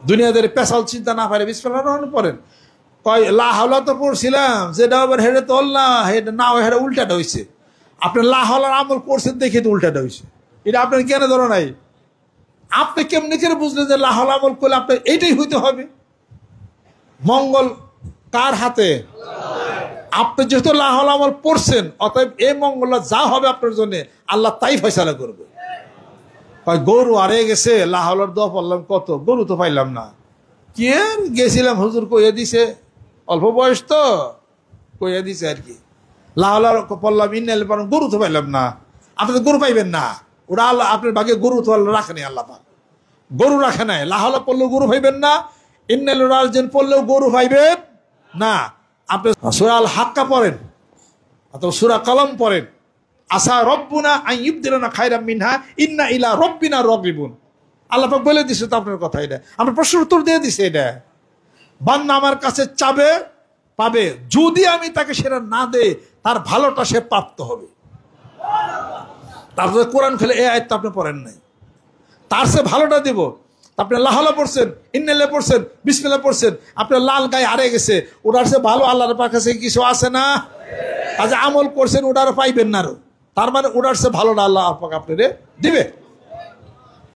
দুনিয়াদের পেশাল চিন্তা না পারে বিসমিল্লাহির রহমানির রহিম পড়েন। কয় লা হাওলা তো পড়ছিলাম, যেটা আবার হেডে তো না, হেডে না হেডে উল্টাটা হয়েছে। আপনি লা হাওলার আমল করছেন দেখে তো উল্টাটা হয়েছে। এটা আপনার কেন ধরো নাই? আপনি কেমনি করে বুঝলেন যে লা হাওলা আমল করলে আপনার এইটাই হইতে হবে? মঙ্গল কার হাতে? আপনি যেহেতু লা হাওলা আমল পড়ছেন, অতএব এই মঙ্গল যা হবে আপনার জন্য আল্লাহ তাই ফয়সালা করবে। গরু হারিয়ে গেছে, লা হাওলার দোয়া পড়লাম, কত গরু তো পাইলাম না। কি গেছিলাম হুজুর কইয়া দিছে, অল্প বয়স তো কইয়া দিছে আর কি। লা হাওলার পড়লাম, ইন্নাল পড়লাম, গরু তো পাইলাম না। আপনি তো গরু পাইবেন না, ওরা আল্লাহ আপনার ভাগে গরু তো আল্লাহ রাখে নাই, আল্লাহ গরু রাখে নাই। লা হাওলা পড়লেও গরু পাইবেন না, ইন্নাল রাজিন পড়লেও গরু পাইবেন না। আপনি সূরা আল হাক্কা পড়েন অথবা সূরা কলম পড়েন, আসা রব্বুনা আন ইবদিলানা খায়রাম মিনহা ইন্না ইলা রব্বিনা রাগিবুন। আল্লাহ পাক বলে দিছে তো আপনার কথা। এটা আমরা প্রশ্ন উত্তর দিয়ে দিছে। এটা বান্দা আমার কাছে চাবে, পাবে। যদি আমি তাকে সেটা না দেই, তার ভালোটা সে প্রাপ্ত হবে। তারপরে কোরআন খুলে এই আয়াতটা আপনি পড়েন নাই, তার সে ভালোটা দিব। আপনি লা হাওলা পড়ছেন, ইন্নাল্লাহ পড়ছেন, বিসমিল্লাহ পড়ছেন, আপনার লাল গায়ে হারিয়ে গেছে, ওটার সে ভালো আল্লাহর কাছে কিছু আছে না? কাজে আমল করছেন, ওটার পাইবেন না। তার মানে ওটার সে ভালোটা আল্লাহ আপনাকে দিবে।